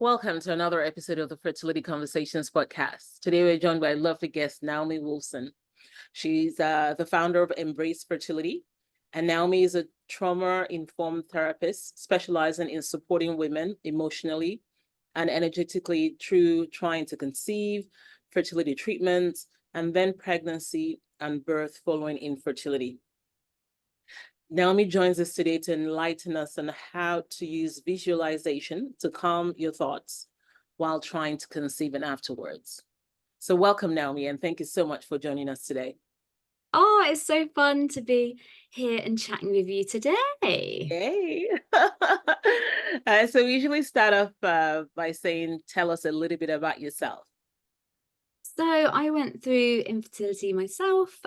Welcome to another episode of the Fertility Conversations Podcast. Today we're joined by a lovely guest, Naomi Woolfson. She's the founder of Embrace Fertility, and Naomi is a trauma-informed therapist specializing in supporting women emotionally and energetically through trying to conceive, fertility treatments, and then pregnancy and birth following infertility. Naomi joins us today to enlighten us on how to use visualization to calm your thoughts while trying to conceive and afterwards. So welcome, Naomi, and thank you so much for joining us today. Oh, it's so fun to be here and chatting with you today. Yay. So we usually start off by saying, tell us a little bit about yourself. So I went through infertility myself,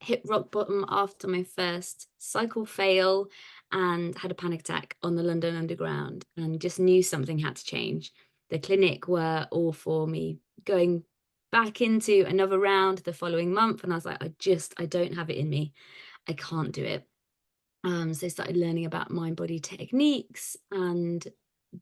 hit rock bottom after my first cycle fail and had a panic attack on the London Underground and just knew something had to change. The clinic were all for me going back into another round the following month. And I was like, I don't have it in me. I can't do it. So I started learning about mind body techniques and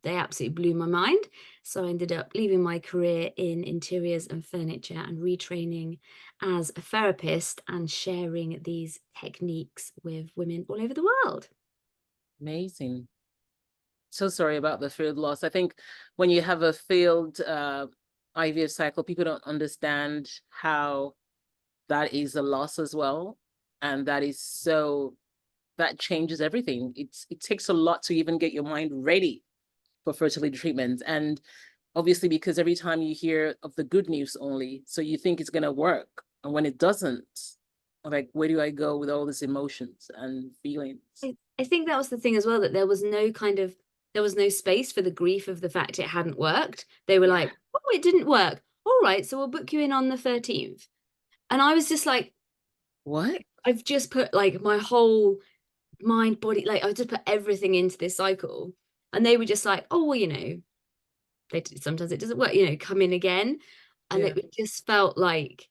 they absolutely blew my mind. So I ended up leaving my career in interiors and furniture and retraining as a therapist and sharing these techniques with women all over the world. Amazing. So sorry about the field loss. I think when you have a failed IVF cycle, people don't understand how that is a loss as well. And that changes everything. It takes a lot to even get your mind ready for fertility treatment. And obviously, because every time you hear of the good news only, so you think it's going to work. And when it doesn't, like, where do I go with all these emotions and feelings? I think that was the thing as well, that there was no space for the grief of the fact it hadn't worked. They were Yeah. like, oh, it didn't work. All right, so we'll book you in on the 13th. And I was just like, What? I've just put like my whole mind, body, like I just put everything into this cycle. And they were just like, oh, well, sometimes it doesn't work, come in again. And Yeah. it just felt like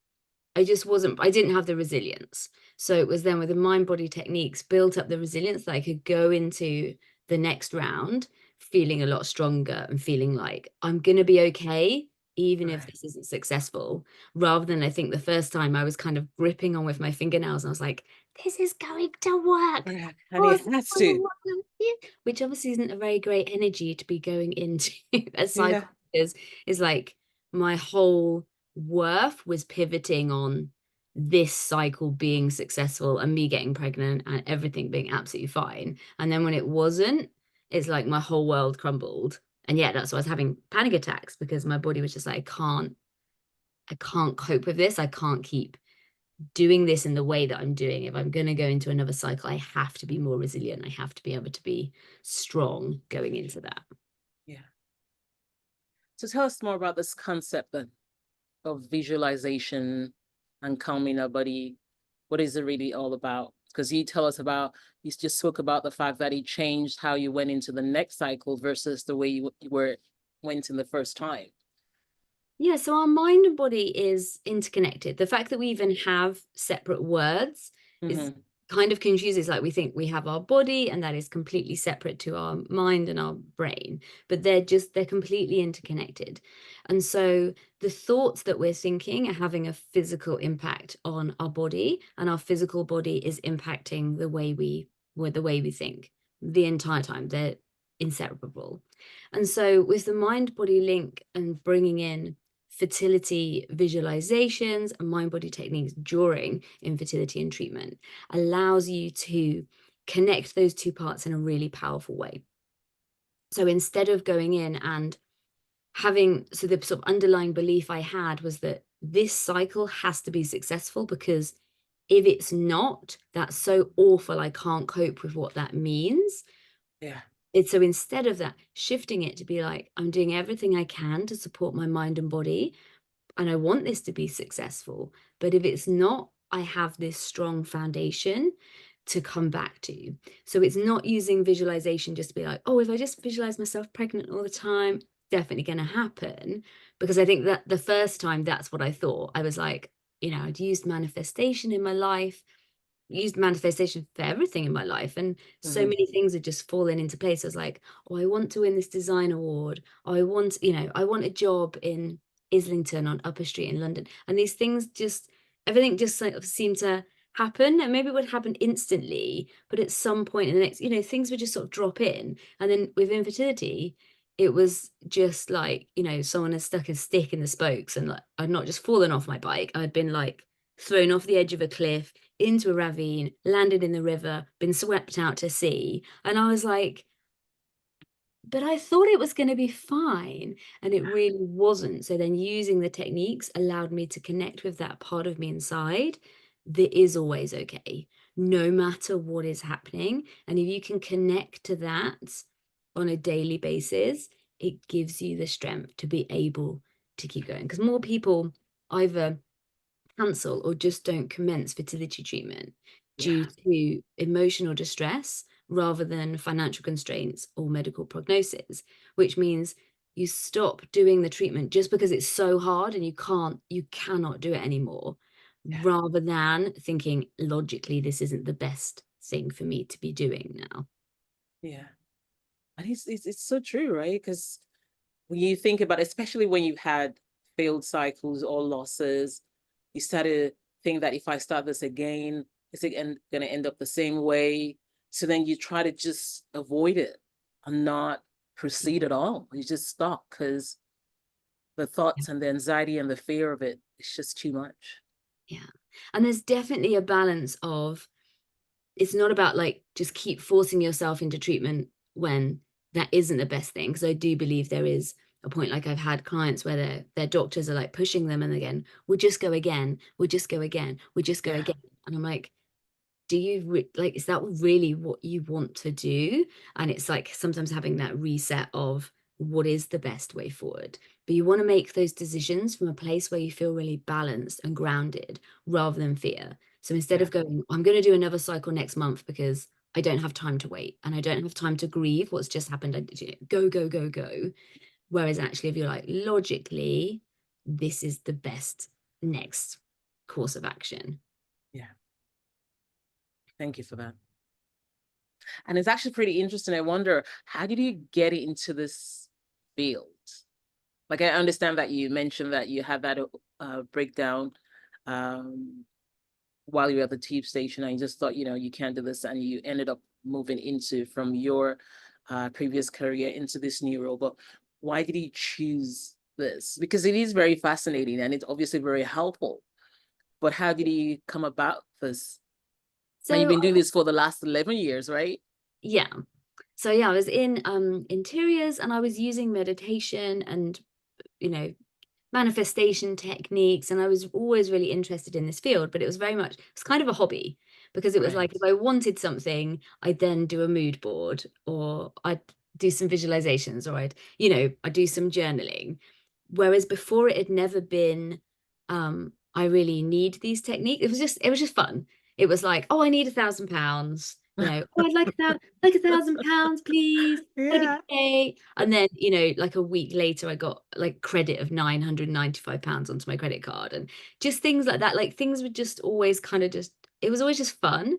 I didn't have the resilience. So it was then with the mind body techniques, built up the resilience that I could go into the next round feeling a lot stronger and feeling like I'm going to be okay, even if Right. this isn't successful. Rather than, I think the first time I was kind of gripping on with my fingernails and I was like, this is going to work. Yeah. Of And course it it's has going to. to work. Yeah. Which obviously isn't a very great energy to be going into a Yeah. cycle, is like my whole worth was pivoting on this cycle being successful and me getting pregnant and everything being absolutely fine. And then when it wasn't, it's like my whole world crumbled. And yeah, that's why I was having panic attacks, because my body was just like, I can't cope with this. I can't keep doing this in the way that I'm doing. If I'm going to go into another cycle, I have to be more resilient. I have to be able to be strong going into that. Yeah. So tell us more about this concept then of visualization and calming our body. What is it really all about? Because you just spoke about the fact that it changed how you went into the next cycle versus the way you went in the first time. Yeah, so our mind and body is interconnected. The fact that we even have separate words is Mm-hmm. kind of confuses. Like, we think we have our body and that is completely separate to our mind and our brain, but they're completely interconnected. And so the thoughts that we're thinking are having a physical impact on our body, and our physical body is impacting the way we think the entire time. They're inseparable. And so with the mind body link and bringing in fertility visualizations and mind body techniques during infertility and treatment allows you to connect those two parts in a really powerful way. So instead of going in and the sort of underlying belief I had was that this cycle has to be successful, because if it's not, that's so awful. I can't cope with what that means. Yeah. So instead of that, shifting it to be like, I'm doing everything I can to support my mind and body, and I want this to be successful. But if it's not, I have this strong foundation to come back to. So it's not using visualization just to be like, oh, if I just visualize myself pregnant all the time, definitely going to happen. Because I think that the first time, that's what I thought. I was like, I'd used manifestation in my life. used manifestation for everything in my life, and so many things had just fallen into place. I was like, oh, I want to win this design award. Oh, I want a job in Islington on Upper Street in London. And these things everything just sort of seemed to happen, and maybe it would happen instantly, but at some point in the next, things would just sort of drop in. And then with infertility, it was just like, someone has stuck a stick in the spokes, and like I'd not just fallen off my bike, I'd been like thrown off the edge of a cliff into a ravine, landed in the river, been swept out to sea. And I was like, but I thought it was going to be fine. And it really wasn't. So then using the techniques allowed me to connect with that part of me inside that is always okay, no matter what is happening. And if you can connect to that on a daily basis, it gives you the strength to be able to keep going. Because more people either cancel or just don't commence fertility treatment due to emotional distress rather than financial constraints or medical prognosis, which means you stop doing the treatment just because it's so hard and you cannot do it anymore, rather than thinking logically, this isn't the best thing for me to be doing now. Yeah. And it's so true, right? Because when you think about it, especially when you've had failed cycles or losses, you start to think that if I start this again, is it going to end up the same way? So then you try to just avoid it and not proceed at all. You just stop because the thoughts and the anxiety and the fear of it is just too much. Yeah. And there's definitely a balance of, it's not about like just keep forcing yourself into treatment when that isn't the best thing. Because I do believe there is a point, like I've had clients where their doctors are like pushing them, and again, we'll just go again, we'll just go again, we'll just go again. And I'm like, do you like, is that really what you want to do? And it's like sometimes having that reset of what is the best way forward. But you want to make those decisions from a place where you feel really balanced and grounded rather than fear. So instead of going, I'm going to do another cycle next month because I don't have time to wait and I don't have time to grieve what's just happened, go, go, go, go. Whereas actually, if you're like, logically, this is the best next course of action. Yeah. Thank you for that. And it's actually pretty interesting. I wonder, how did you get into this field? Like, I understand that you mentioned that you had that breakdown while you were at the tube station, and you just thought, you can't do this, and you ended up moving into from your previous career into this new role. But why did you choose this? Because it is very fascinating and it's obviously very helpful. But how did you come about this? So you've been doing this for the last 11 years, right? Yeah. So yeah, I was in interiors, and I was using meditation and, manifestation techniques. And I was always really interested in this field, but it was kind of a hobby, because it was like, if I wanted something, I'd then do a mood board, or I'd do some visualizations, or I'd do some journaling. Whereas before, it had never been, I really need these techniques. It was just fun. It was like, oh, I need £1,000. Oh, I'd like that, like £1,000, please. Okay. And then, like a week later, I got like credit of £995 onto my credit card, and just things like that. Like things were just always it was always just fun.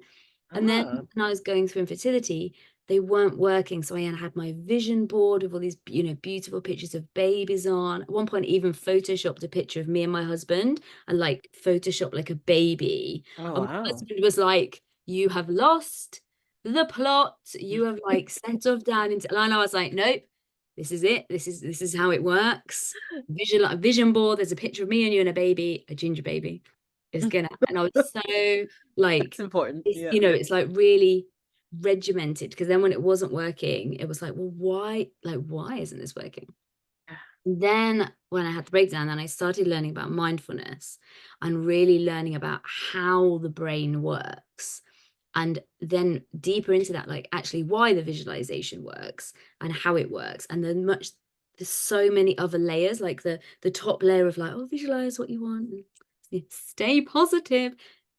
And then when I was going through infertility, they weren't working. So I had my vision board with all these, beautiful pictures of babies on. At one point, even photoshopped a picture of me and my husband, and like photoshopped like a baby. Oh, and wow. My husband was like, you have lost the plot. You have like settled down into, and I was like, nope, this is it. This is how it works. Vision board. There's a picture of me and you and a baby, a ginger baby. And I was so like, it's important. It's like really regimented, because then when it wasn't working, it was like, well, why isn't this working? Then when I had the breakdown, then I started learning about mindfulness and really learning about how the brain works, and then deeper into that, like actually why the visualization works and how it works. And then there's so many other layers, like the top layer of like, oh, visualize what you want, stay positive,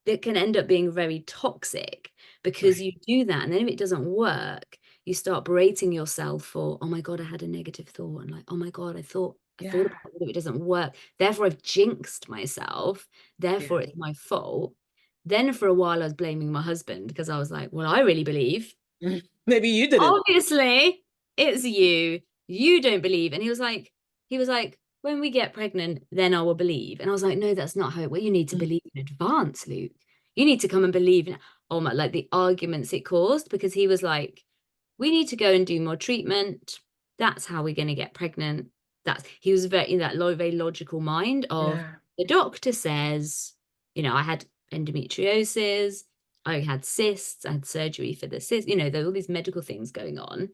that can end up being very toxic, because you do that, and then if it doesn't work, you start berating yourself for, oh my God, I had a negative thought, and like, oh my God, I thought about it, it doesn't work, therefore I've jinxed myself, therefore it's my fault. Then for a while I was blaming my husband because I was like, well, I really believe. Maybe you did it. Obviously, it's you. You don't believe. And he was like, when we get pregnant, then I will believe. And I was like, no, that's not how it works. You need to believe in advance, Luke. You need to come and believe in, oh my, like the arguments it caused, because he was like, we need to go and do more treatment. That's how we're going to get pregnant. He was very in that very logical mind of Yeah. the doctor says, I had endometriosis, I had cysts, I had surgery for the cysts, there were all these medical things going on,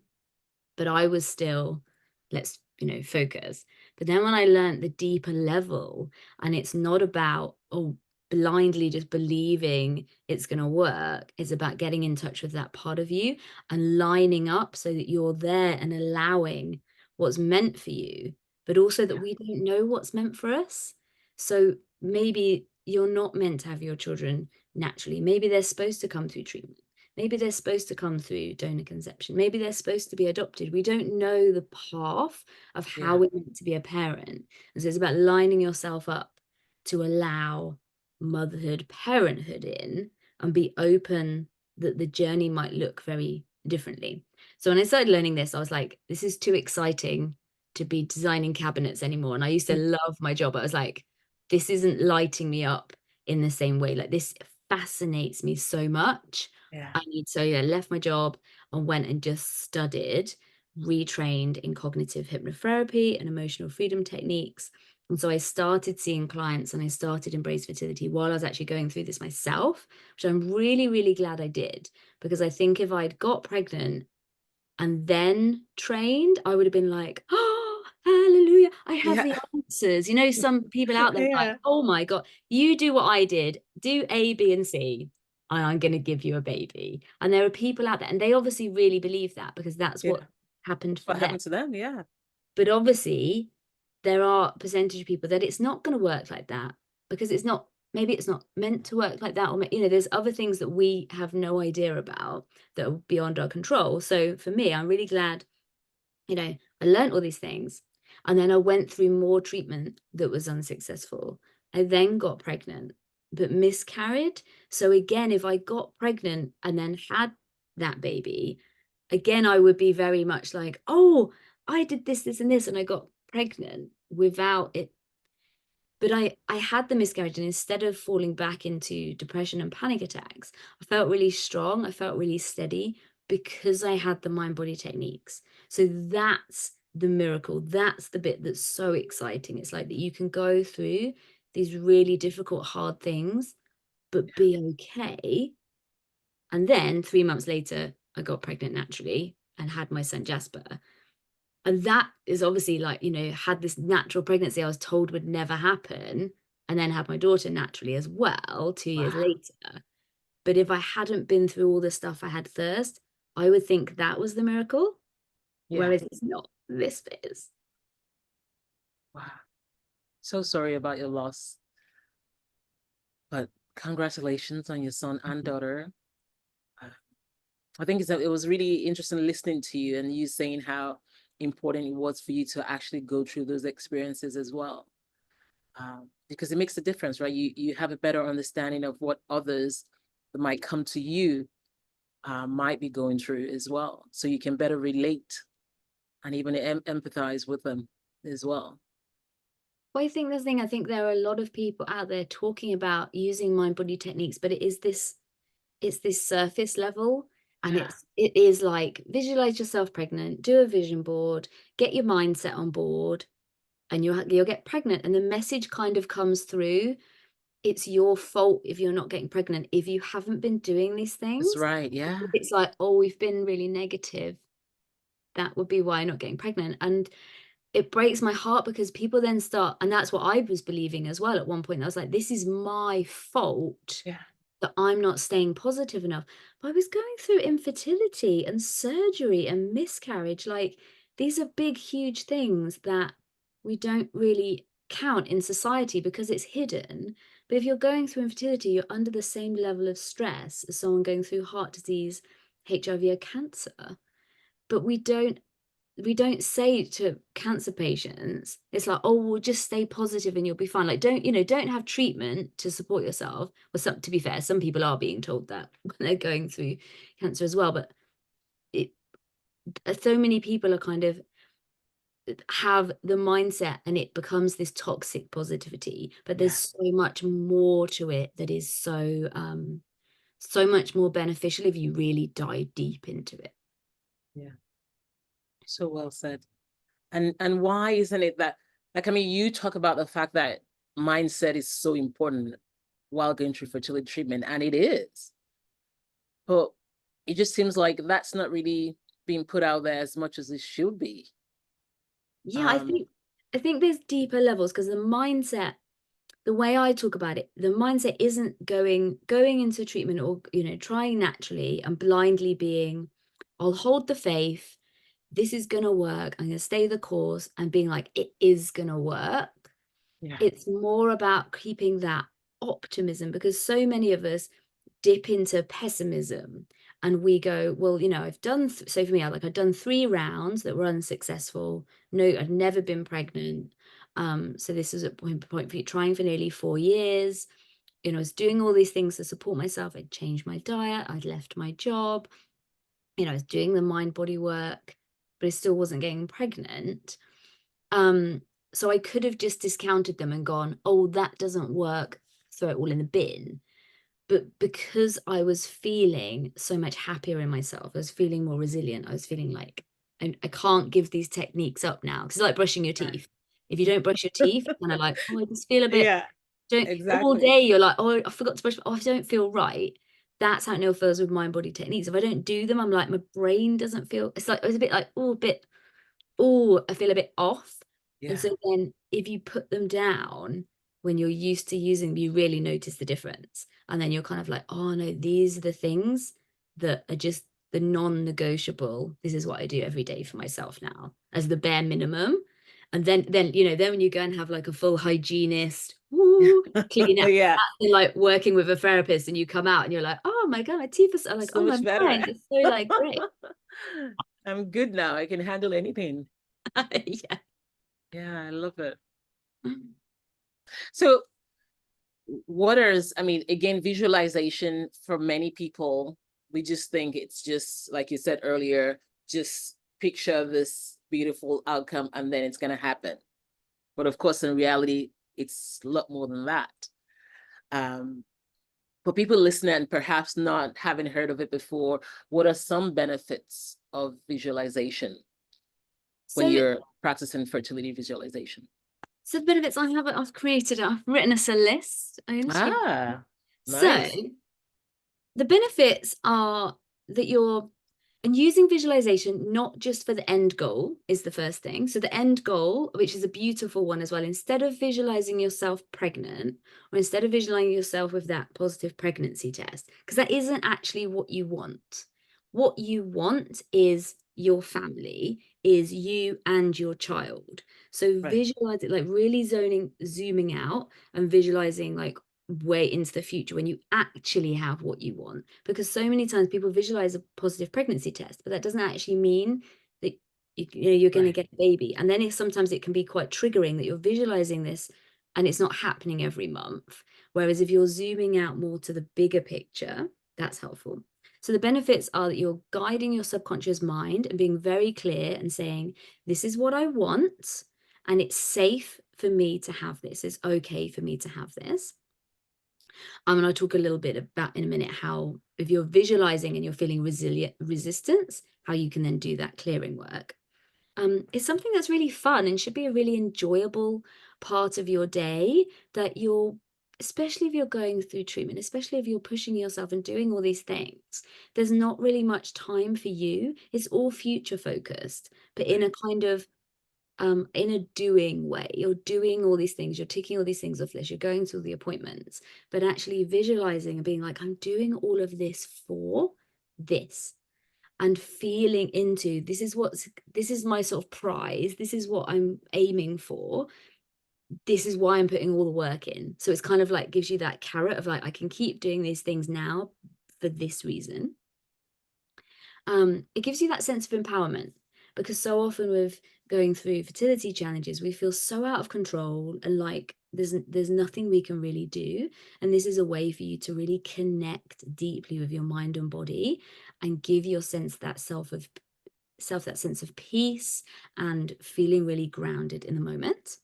but I was still, let's, focus. But then when I learned the deeper level, and it's not about, blindly just believing it's going to work, it's about getting in touch with that part of you and lining up so that you're there and allowing what's meant for you, but also that we don't know what's meant for us. So maybe you're not meant to have your children naturally. Maybe they're supposed to come through treatment. Maybe they're supposed to come through donor conception. Maybe they're supposed to be adopted. We don't know the path of how we're meant to be a parent. And so it's about lining yourself up to allow motherhood, parenthood in, and be open that the journey might look very differently. So when I started learning this, I was like, this is too exciting to be designing cabinets anymore. And I used to love my job. I was like, this isn't lighting me up in the same way. Like, this fascinates me so much. Yeah. So I left my job and went and just studied, retrained in cognitive hypnotherapy and emotional freedom techniques. And so I started seeing clients and I started Embrace Fertility while I was actually going through this myself, which I'm really, really glad I did, because I think if I'd got pregnant and then trained, I would have been like, oh, hallelujah, I have the answers. Some people out there like, oh my God, you do what I did, do A, B, and C, and I'm going to give you a baby. And there are people out there, and they obviously really believe that because that's what happened for What them. happened to them? Yeah. But obviously, there are a percentage of people that it's not going to work like that, because maybe it's not meant to work like that. Or, there's other things that we have no idea about that are beyond our control. So for me, I'm really glad, I learned all these things. And then I went through more treatment that was unsuccessful. I then got pregnant, but miscarried. So again, if I got pregnant and then had that baby, again, I would be very much like, oh, I did this, this, and this, and I got pregnant without it. But I had the miscarriage, and instead of falling back into depression and panic attacks, I felt really strong. I felt really steady because I had the mind-body techniques. So that's the miracle. That's the bit that's so exciting. It's like that you can go through these really difficult, hard things, but be okay. And then 3 months later, I got pregnant naturally and had my son Jasper. And that is obviously like, had this natural pregnancy I was told would never happen, and then had my daughter naturally as well 2 years later. But if I hadn't been through all the stuff I had first, I would think that was the miracle, whereas it's not. This bit is. Wow. So sorry about your loss, but congratulations on your son and daughter. I think it was really interesting listening to you and you saying how important it was for you to actually go through those experiences as well. Because it makes a difference, right? You have a better understanding of what others that might come to you might be going through as well. So you can better relate and even empathize with them as well. Well, I think I think there are a lot of people out there talking about using mind body techniques, but it's this surface level. And it is like, visualize yourself pregnant, do a vision board, get your mindset on board, and you'll get pregnant. And the message kind of comes through. It's your fault if you're not getting pregnant, if you haven't been doing these things. That's right. Yeah. It's like, oh, we've been really negative. That would be why I'm not getting pregnant. And it breaks my heart because people then start, and that's what I was believing as well at one point. I was like, this is my fault that I'm not staying positive enough. But I was going through infertility and surgery and miscarriage. Like, these are big, huge things that we don't really count in society because it's hidden. But if you're going through infertility, you're under the same level of stress as someone going through heart disease, HIV, or cancer. But we don't we don't say to cancer patients, it's like, oh, well, just stay positive and you'll be fine. Like, don't have treatment to support yourself. Well, to be fair, some people are being told that when they're going through cancer as well. But so many people are kind of have the mindset and it becomes this toxic positivity, but there's so much more to it that is so much more beneficial if you really dive deep into it. Yeah. So well said. And why isn't it that, like, I mean, you talk about the fact that mindset is so important while going through fertility treatment, and it is. But it just seems like that's not really being put out there as much as it should be. Yeah, I think there's deeper levels, because the mindset, the way I talk about it, the mindset isn't going into treatment or, trying naturally and blindly being, I'll hold the faith, this is going to work, I'm going to stay the course, and being like, it is going to work. Yeah. It's more about keeping that optimism, because so many of us dip into pessimism and we go, well, I've done, so for me, I've done 3 rounds that were unsuccessful. No, I've never been pregnant. So this is a point for trying for nearly 4 years. I was doing all these things to support myself. I'd changed my diet. I'd left my job. I was doing the mind body work, but I still wasn't getting pregnant. So I could have just discounted them and gone, oh, that doesn't work, throw it all in the bin. But because I was feeling so much happier in myself, I was feeling more resilient. I was feeling like I can't give these techniques up now. Because it's like brushing your teeth. If you don't brush your teeth, kind of like, oh, I just feel a bit. Yeah, All exactly. day you're like, oh, I forgot to brush. Oh, I don't feel right. That's how it feels with mind body techniques. If I don't do them, I'm like, my brain doesn't feel. It's like, it was a bit like, I feel a bit off. And Yeah. so then if you put them down when you're used to using them, you really notice the difference. And then you're kind of like, oh no, these are the things that are just the non-negotiable. This is what I do every day for myself now as the bare minimum. And then then when you go and have like a full hygienist, clean up, Yeah. and like working with a therapist, and you come out and you're like, oh my God, my teeth are like, So oh, my much better. mind is so like great. I'm good now. I can handle anything. Yeah. Yeah, I love it. So I mean, again, visualization for many people, we just think it's just, like you said earlier, just picture this beautiful outcome and then it's going to happen. But of course, in reality, it's a lot more than that. For people listening and perhaps not having heard of it before, what are some benefits of visualization when So you're practicing fertility visualization? So the benefits I've written us a list. Ah, So nice. the benefits are that and using visualization, not just for the end goal, is the first thing. So the end goal, which is a beautiful one as well, instead of visualizing yourself pregnant, or instead of visualizing yourself with that positive pregnancy test, because that isn't actually what you want. What you want is your family, is you and your child. So Right. visualize it, like really zooming out and visualizing like way into the future when you actually have what you want. Because so many times people visualize a positive pregnancy test, but that doesn't actually mean that you're going to get a baby. And then sometimes it can be quite triggering that you're visualizing this and it's not happening every month. Whereas if you're zooming out more to the bigger picture, that's helpful. So the benefits are that you're guiding your subconscious mind and being very clear and saying, this is what I want, and it's safe for me to have this. It's okay for me to have this. And I'll talk a little bit about in a minute how, if you're visualizing and you're feeling resistance, how you can then do that clearing work. It's something that's really fun and should be a really enjoyable part of your day, that especially if you're going through treatment, especially if you're pushing yourself and doing all these things, there's not really much time for you. It's all future focused, but in a kind of in a doing way. You're doing all these things, you're ticking all these things off list, you're going to all the appointments, but actually visualizing and being like, I'm doing all of this for this, and feeling into this is my sort of prize, this is what I'm aiming for, this is why I'm putting all the work in. So it's kind of like gives you that carrot of like, I can keep doing these things now for this reason. It gives you that sense of empowerment, because so often with going through fertility challenges, we feel so out of control and like there's nothing we can really do. And this is a way for you to really connect deeply with your mind and body and give your sense that that sense of peace and feeling really grounded in the moment.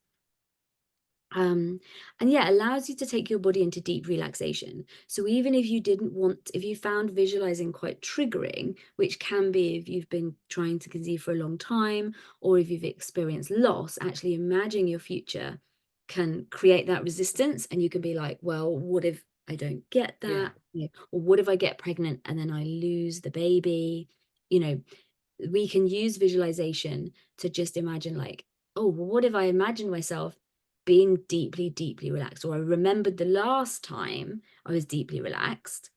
And yeah, allows you to take your body into deep relaxation. So even if if you found visualizing quite triggering, which can be if you've been trying to conceive for a long time, or if you've experienced loss, actually imagining your future can create that resistance. And you can be like, well, what if I don't get that? Or what if I get pregnant and then I lose the baby? We can use visualization to just imagine like, oh, well, what if I imagine myself being deeply, deeply relaxed, or I remembered the last time I was deeply relaxed,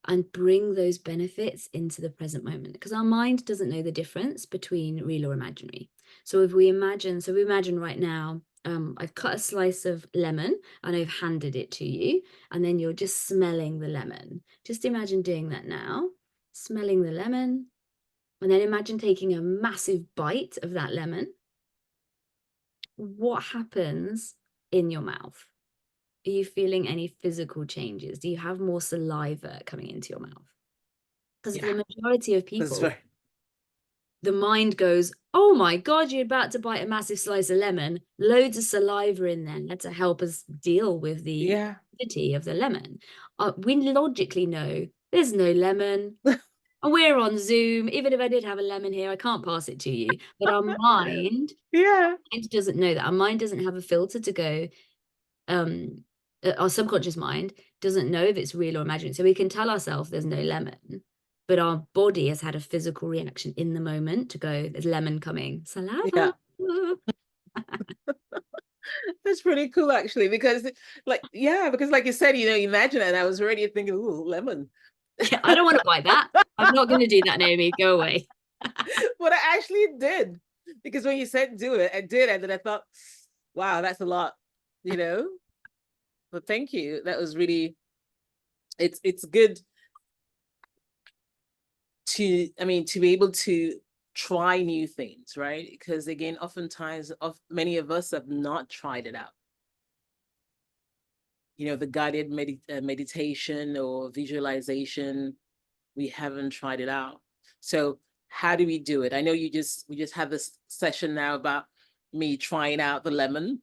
and bring those benefits into the present moment, because our mind doesn't know the difference between real or imaginary. So we imagine right now, I've cut a slice of lemon and I've handed it to you, and then you're just smelling the lemon. Just imagine doing that now, smelling the lemon, and then imagine taking a massive bite of that lemon. What happens in your mouth? Are you feeling any physical changes? Do you have more saliva coming into your mouth? Because for the majority of people, the mind goes, oh my God, you're about to bite a massive slice of lemon, loads of saliva in there to help us deal with the acidity of the lemon. We logically know there's no lemon. And we're on Zoom. Even if I did have a lemon here, I can't pass it to you. But our mind doesn't know that. Our mind doesn't have a filter to go. Our subconscious mind doesn't know if it's real or imaginary. So we can tell ourselves there's no lemon, but our body has had a physical reaction in the moment to go, there's lemon coming. Saliva. That's pretty cool, actually, because like you said, imagine it. And I was already thinking, ooh, lemon. I don't want to buy that. I'm not going to do that, Naomi. Go away. But I actually did, because when you said do it, I did. And then I thought, wow, that's a lot, But thank you. That was really, it's good to be able to try new things, right? Because again, oftentimes many of us have not tried it out. The guided meditation or visualization, we haven't tried it out. So how do we do it? I know we just had this session now about me trying out the lemon,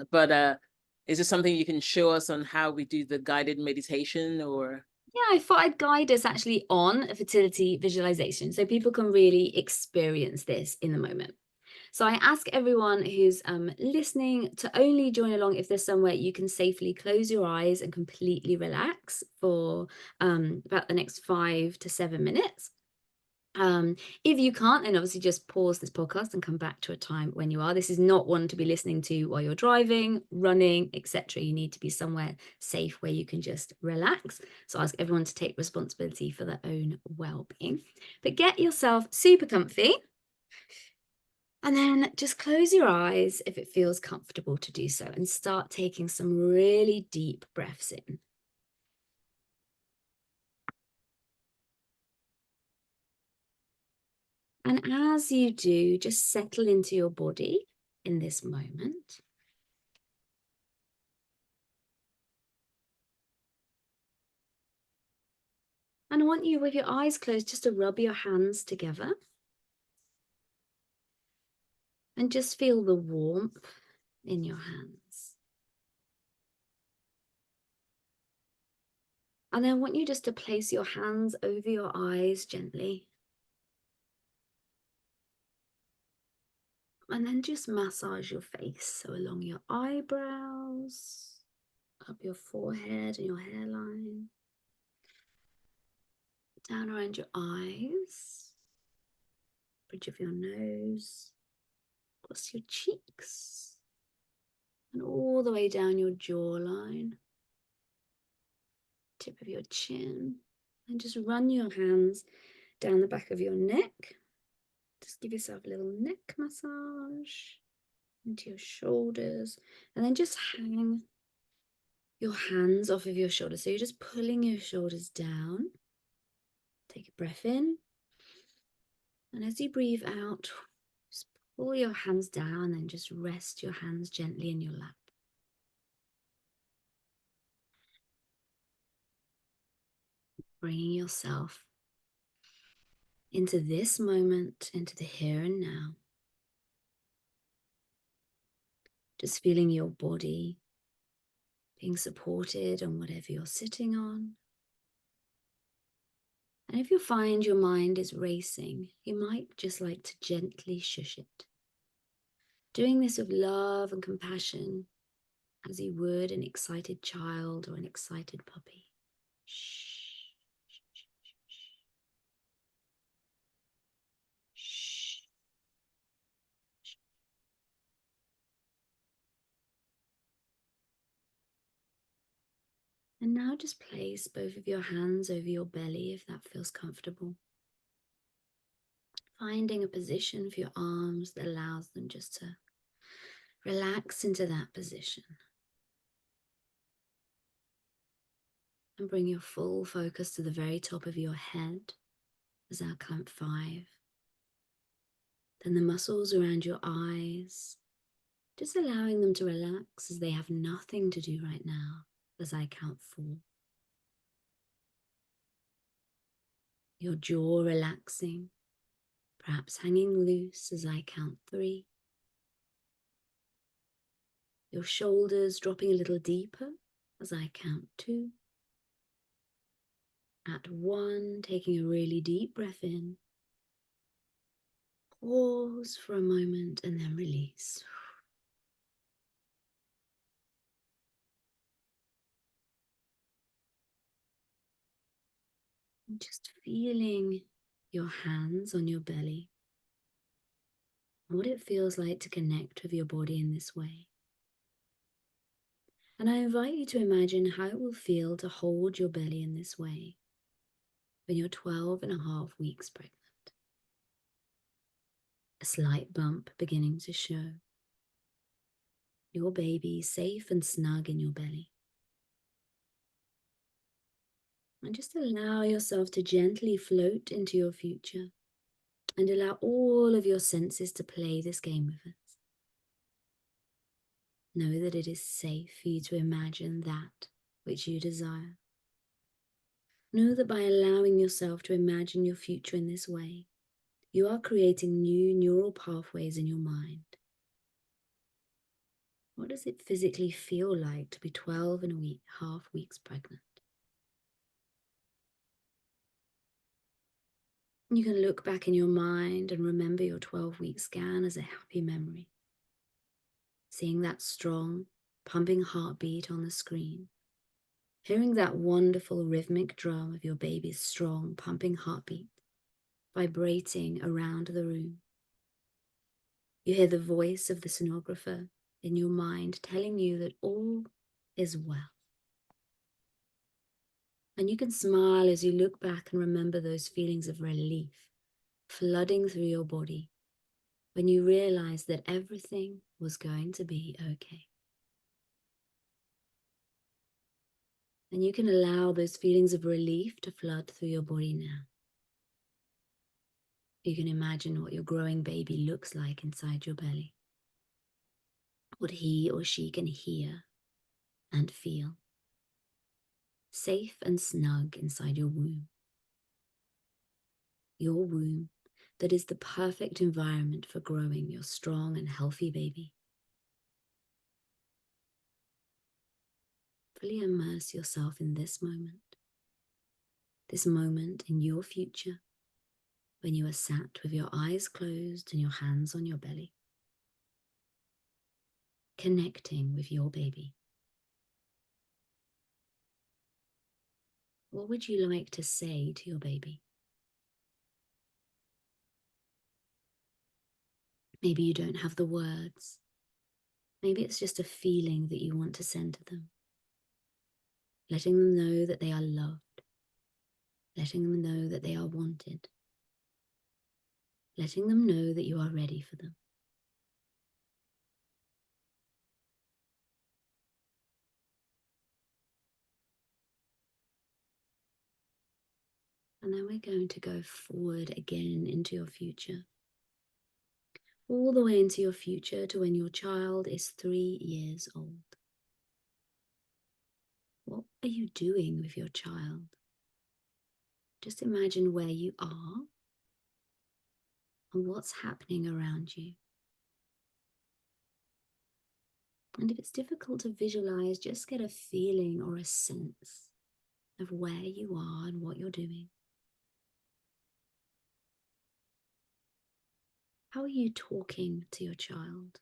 but is there something you can show us on how we do the guided meditation? Or yeah, I thought I'd guide us actually on a fertility visualization so people can really experience this in the moment. So I ask everyone who's listening to only join along if there's somewhere you can safely close your eyes and completely relax for about the next 5 to 7 minutes. If you can't, then obviously just pause this podcast and come back to a time when you are. This is not one to be listening to while you're driving, running, etc. You need to be somewhere safe where you can just relax. So I ask everyone to take responsibility for their own well-being. But get yourself super comfy. And then just close your eyes if it feels comfortable to do so, and start taking some really deep breaths in. And as you do, just settle into your body in this moment. And I want you, with your eyes closed, just to rub your hands together. And just feel the warmth in your hands. And then I want you just to place your hands over your eyes gently. And then just massage your face. So along your eyebrows, up your forehead and your hairline, down around your eyes, bridge of your nose, across your cheeks, and all the way down your jawline, tip of your chin, and just run your hands down the back of your neck. Just give yourself a little neck massage into your shoulders, and then just hang your hands off of your shoulders. So you're just pulling your shoulders down. Take a breath in And as you breathe out, just pull your hands down and just rest your hands gently in your lap. Bringing yourself into this moment, into the here and now. Just feeling your body being supported on whatever you're sitting on. And if you find your mind is racing, you might just like to gently shush it. Doing this with love and compassion, as you would an excited child or an excited puppy. Shh. Shh. And now just place both of your hands over your belly if that feels comfortable. Finding a position for your arms that allows them just to relax into that position. And bring your full focus to the very top of your head as I count 5. Then the muscles around your eyes, just allowing them to relax as they have nothing to do right now as I count 4. Your jaw relaxing, perhaps hanging loose as I count 3. Your shoulders dropping a little deeper as I count 2. At 1, taking a really deep breath in. Pause for a moment and then release. And just feeling your hands on your belly. And what it feels like to connect with your body in this way. And I invite you to imagine how it will feel to hold your belly in this way when you're 12 and a half weeks pregnant. A slight bump beginning to show. Your baby safe and snug in your belly. And just allow yourself to gently float into your future and allow all of your senses to play this game with us. Know that it is safe for you to imagine that which you desire. Know that by allowing yourself to imagine your future in this way, you are creating new neural pathways in your mind. What does it physically feel like to be 12 and a half weeks pregnant? You can look back in your mind and remember your 12-week scan as a happy memory. Seeing that strong, pumping heartbeat on the screen. Hearing that wonderful rhythmic drum of your baby's strong, pumping heartbeat vibrating around the room. You hear the voice of the sonographer in your mind telling you that all is well. And you can smile as you look back and remember those feelings of relief flooding through your body when you realized that everything was going to be okay. And you can allow those feelings of relief to flood through your body now. You can imagine what your growing baby looks like inside your belly. What he or she can hear and feel. Safe and snug inside your womb. Your womb that is the perfect environment for growing your strong and healthy baby. Fully immerse yourself in this moment in your future, when you are sat with your eyes closed and your hands on your belly, connecting with your baby. What would you like to say to your baby? Maybe you don't have the words. Maybe it's just a feeling that you want to send to them. Letting them know that they are loved. Letting them know that they are wanted. Letting them know that you are ready for them. And then we're going to go forward again into your future. All the way into your future to when your child is 3 years old. What are you doing with your child? Just imagine where you are and what's happening around you. And if it's difficult to visualize, just get a feeling or a sense of where you are and what you're doing. How are you talking to your child?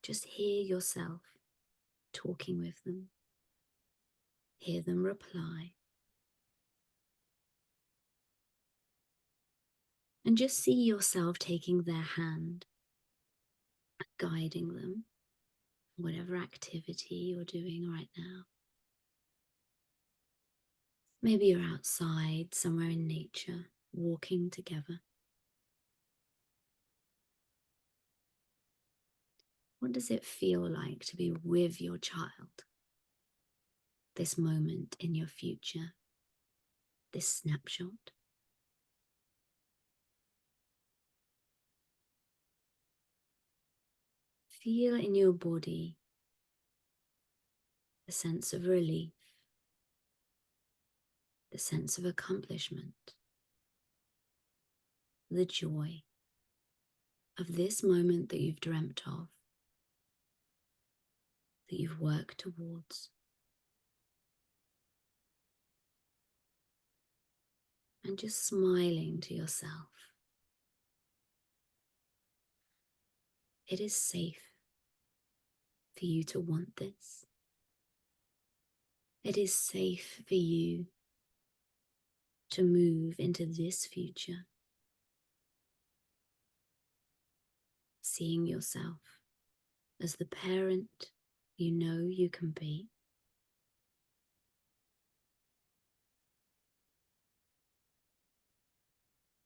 Just hear yourself talking with them. Hear them reply. And just see yourself taking their hand, guiding them, whatever activity you're doing right now. Maybe you're outside, somewhere in nature, walking together. What does it feel like to be with your child? This moment in your future, this snapshot. Feel in your body the sense of relief, the sense of accomplishment, the joy of this moment that you've dreamt of, that you've worked towards. And just smiling to yourself. It is safe for you to want this. It is safe for you to move into this future, seeing yourself as the parent you know you can be.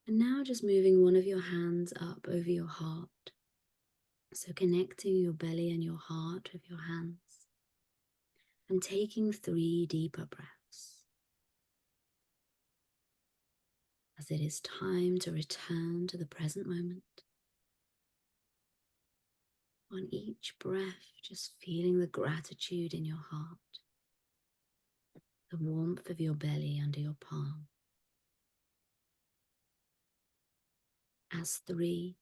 And now just moving one of your hands up over your heart. So connecting your belly and your heart with your hands. And taking 3 deeper breaths. As it is time to return to the present moment. On each breath, just feeling the gratitude in your heart. The warmth of your belly under your palm. As 3,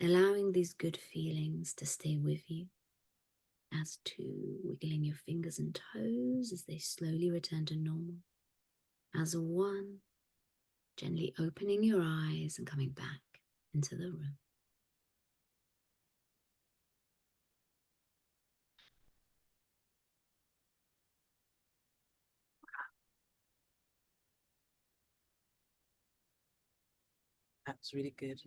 allowing these good feelings to stay with you. As 2, wiggling your fingers and toes as they slowly return to normal. As 1, gently opening your eyes and coming back into the room. That's really good.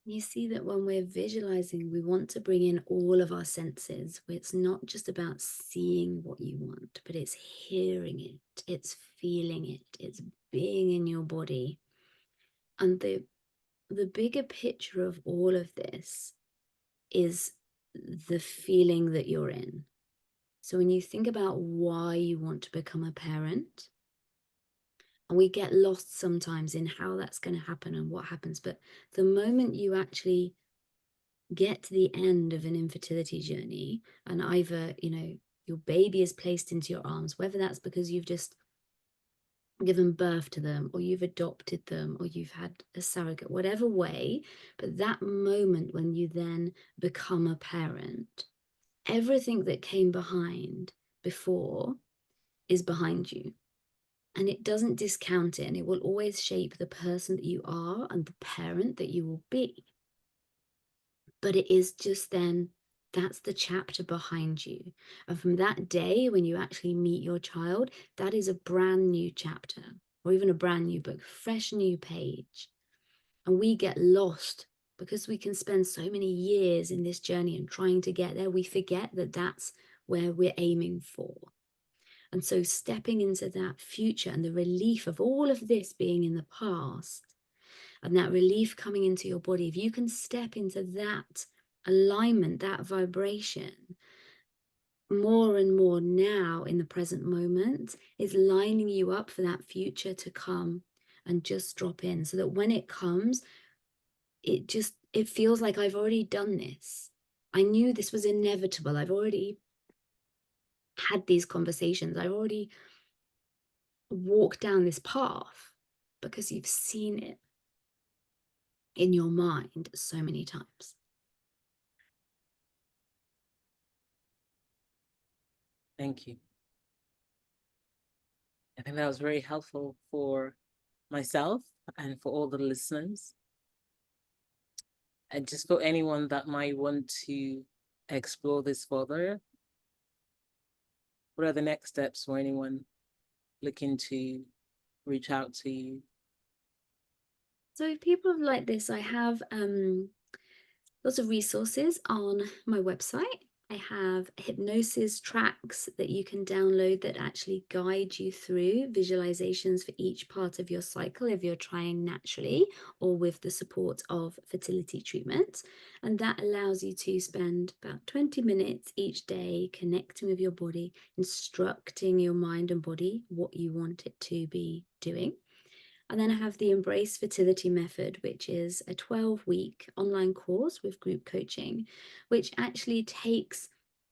You see that when we're visualizing, we want to bring in all of our senses. It's not just about seeing what you want, but it's hearing it, it's feeling it, it's being in your body. And the bigger picture of all of this is the feeling that you're in. So when you think about why you want to become a parent, and we get lost sometimes in how that's going to happen and what happens, but the moment you actually get to the end of an infertility journey and either, your baby is placed into your arms, whether that's because you've just given birth to them or you've adopted them or you've had a surrogate, whatever way, but that moment when you then become a parent, everything that came before is behind you. And it doesn't discount it, and it will always shape the person that you are and the parent that you will be. But it is just then, that's the chapter behind you. And from that day when you actually meet your child, that is a brand new chapter, or even a brand new book, fresh new page. And we get lost because we can spend so many years in this journey and trying to get there. We forget that that's where we're aiming for. And so stepping into that future and the relief of all of this being in the past and that relief coming into your body, if you can step into that alignment, that vibration, more and more now in the present moment is lining you up for that future to come, and just drop in so that when it comes, it feels like I've already done this. I knew this was inevitable. I've already had these conversations. I've already walked down this path, because you've seen it in your mind so many times. Thank you. I think that was very helpful for myself and for all the listeners. And just for anyone that might want to explore this further, what are the next steps for anyone looking to reach out to you? So if people like this, I have lots of resources on my website. I have hypnosis tracks that you can download that actually guide you through visualizations for each part of your cycle if you're trying naturally or with the support of fertility treatment. And that allows you to spend about 20 minutes each day connecting with your body, instructing your mind and body what you want it to be doing. And then I have the Embrace Fertility Method, which is a 12-week online course with group coaching, which actually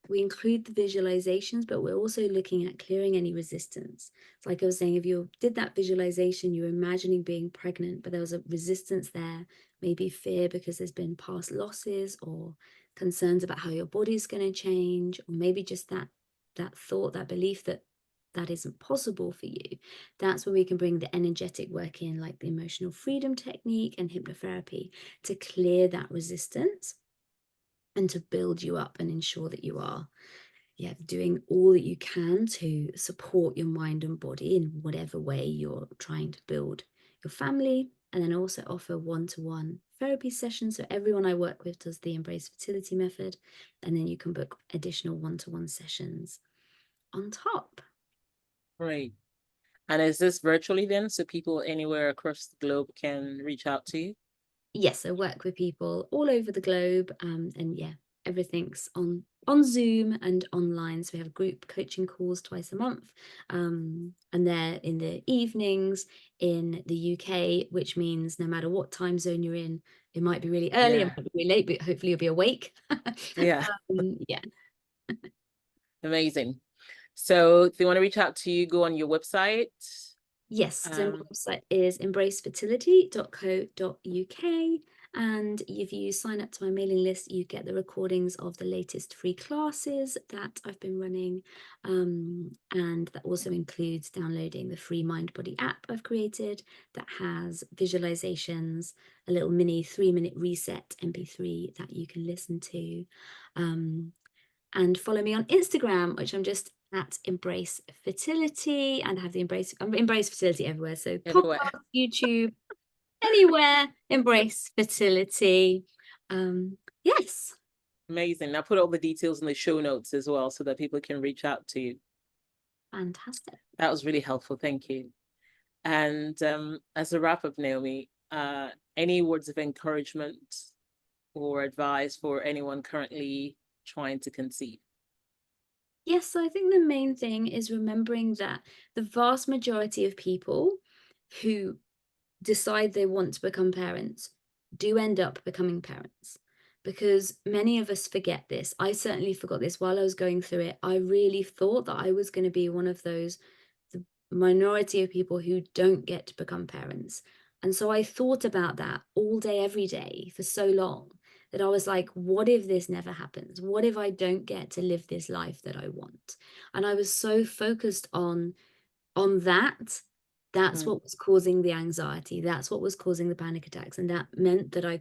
we include the visualizations, but we're also looking at clearing any resistance. It's like I was saying, if you did that visualization, you're imagining being pregnant, but there was a resistance there, maybe fear because there's been past losses or concerns about how your body's going to change, or maybe just that thought, that belief that isn't possible for you. That's where we can bring the energetic work in, like the emotional freedom technique and hypnotherapy, to clear that resistance and to build you up and ensure that you are doing all that you can to support your mind and body in whatever way you're trying to build your family. And then also offer one-to-one therapy sessions. So everyone I work with does the Embrace Fertility Method, and then you can book additional one-to-one sessions on top. Great. And is this virtually then, so people anywhere across the globe can reach out to you? Yes, I work with people all over the globe, and everything's on Zoom and online. So we have group coaching calls twice a month, and they're in the evenings in the UK, which means no matter what time zone you're in, it might be really early, it might be really late, but hopefully you'll be awake. Yeah. Yeah. Amazing. So if they want to reach out to you, go on your website. Yes, so my website is embracefertility.co.uk, and if you sign up to my mailing list, you get the recordings of the latest free classes that I've been running, and that also includes downloading the free Mind Body app I've created that has visualizations, a little mini 3-minute reset MP3 that you can listen to, and follow me on Instagram, which I'm just at Embrace Fertility, and have the Embrace Fertility everywhere. So everywhere. podcast, YouTube, anywhere, Embrace Fertility. Yes. Amazing. I'll put all the details in the show notes as well so that people can reach out to you. Fantastic. That was really helpful. Thank you. And as a wrap up, Naomi, any words of encouragement or advice for anyone currently trying to conceive? Yes, so I think the main thing is remembering that the vast majority of people who decide they want to become parents do end up becoming parents, because many of us forget this. I certainly forgot this while I was going through it. I really thought that I was going to be one of those, the minority of people who don't get to become parents. And so I thought about that all day, every day for so long, that I was like, what if this never happens? What if I don't get to live this life that I want? And I was so focused on that. That's what was causing the anxiety. That's what was causing the panic attacks. And that meant that I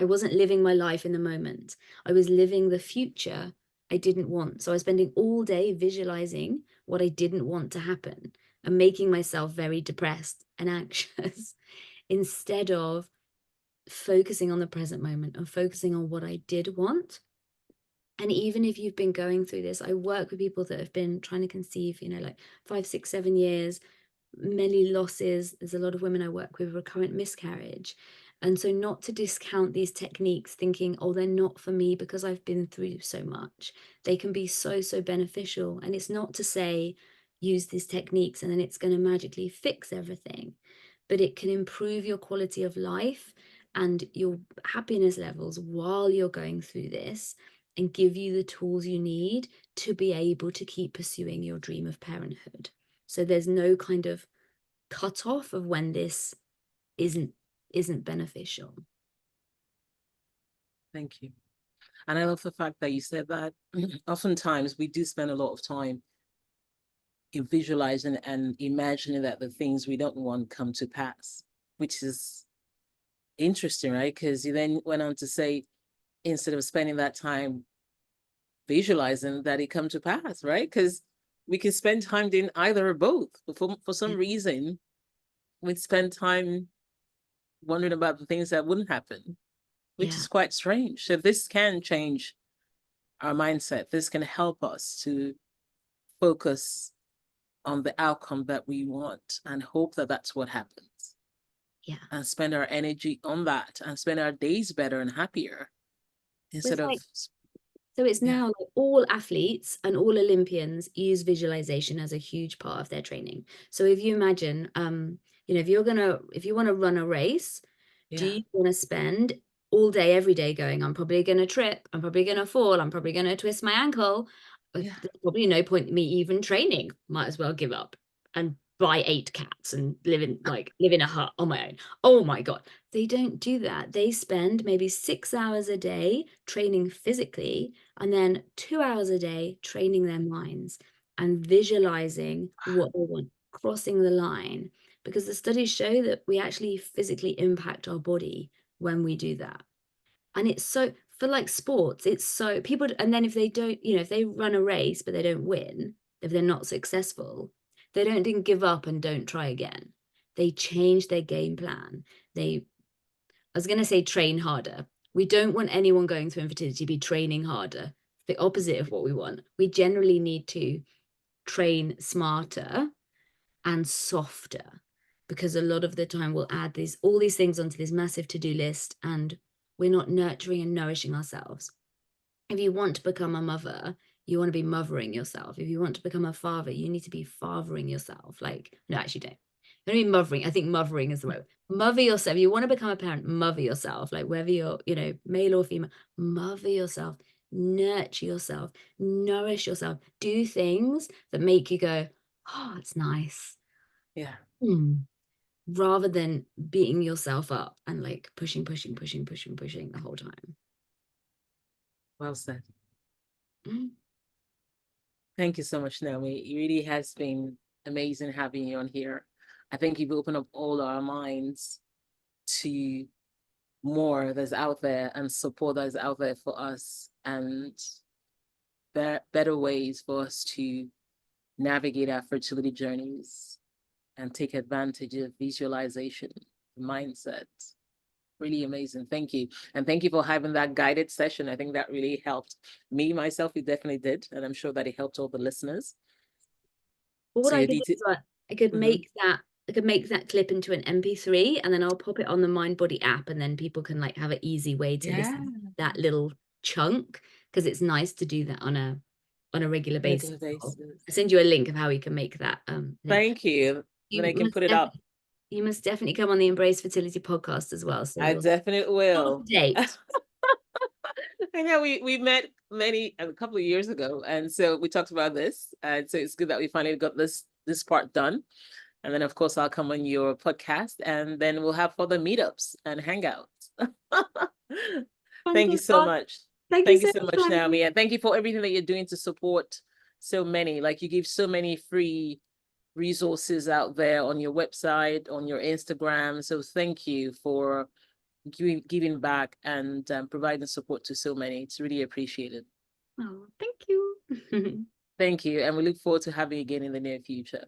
wasn't living my life in the moment. I was living the future I didn't want. So I was spending all day visualizing what I didn't want to happen and making myself very depressed and anxious instead of focusing on the present moment and focusing on what I did want. And even if you've been going through this, I work with people that have been trying to conceive, like 5, 6, 7 years, many losses. There's a lot of women I work with, recurrent miscarriage. And so not to discount these techniques thinking, oh, they're not for me because I've been through so much. They can be so, so beneficial. And it's not to say use these techniques and then it's going to magically fix everything, but it can improve your quality of life and your happiness levels while you're going through this, and give you the tools you need to be able to keep pursuing your dream of parenthood. So there's no kind of cutoff of when this isn't beneficial. Thank you. And I love the fact that you said that oftentimes we do spend a lot of time in visualizing and imagining that the things we don't want come to pass, which is interesting, right? Because you then went on to say, instead of spending that time visualizing that it come to pass, right? Because we can spend time doing either or both. But for some reason, we'd spend time wondering about the things that wouldn't happen, which is quite strange. So this can change our mindset. This can help us to focus on the outcome that we want and hope that that's what happens. Yeah. And spend our energy on that and spend our days better and happier instead of. So it's now like all athletes and all Olympians use visualization as a huge part of their training. So if you imagine, if you want to run a race, do you want to spend all day, every day going, I'm probably going to trip, I'm probably going to fall, I'm probably going to twist my ankle. There's probably no point in me even training. Might as well give up and buy 8 cats and live in a hut on my own. Oh my God. They don't do that. They spend maybe 6 hours a day training physically, and then 2 hours a day training their minds and visualizing what they want, crossing the line. Because the studies show that we actually physically impact our body when we do that. And it's so, for like sports, it's so people, and then if they don't, if they run a race but they don't win, if they're not successful, they didn't give up and don't try again. They change their game plan. I was going to say train harder. We don't want anyone going through infertility to be training harder. The opposite of what we want. We generally need to train smarter and softer, because a lot of the time we'll add all these things onto this massive to-do list and we're not nurturing and nourishing ourselves. If you want to become a mother, you want to be mothering yourself. If you want to become a father, you need to be fathering yourself. No, actually don't. You want to be mothering. I think mothering is the word. Mother yourself. If you want to become a parent, mother yourself. Like whether you're, male or female, mother yourself, nurture yourself, nourish yourself, do things that make you go, oh, it's nice. Yeah. Rather than beating yourself up and like pushing the whole time. Well said. Thank you so much, Naomi. It really has been amazing having you on here. I think you've opened up all our minds to more that's out there and support that's out there for us, and better ways for us to navigate our fertility journeys and take advantage of visualization, mindset. Really amazing. Thank you. And thank you for having that guided session. I think that really helped me, myself. It definitely did. And I'm sure that it helped all the listeners. Well, what I could do is I could make that clip into an MP3, and then I'll pop it on the MindBody app, and then people can like have an easy way to listen to that little chunk, because it's nice to do that on a regular basis. I'll send you a link of how you can make that. Thank you. Then I can put it up. You must definitely come on the Embrace Fertility podcast as well. So I definitely will. Date. I know we met a couple of years ago, and so we talked about this, and so it's good that we finally got this part done. And then of course I'll come on your podcast, and then we'll have further meetups and hangouts. Thank you so much. Thank you so much, Naomi, and thank you for everything that you're doing to support so many. Like, you give so many free resources out there on your website, on your Instagram. So thank you for giving back and providing support to so many. It's really appreciated. Oh, thank you. Thank you. And we look forward to having you again in the near future.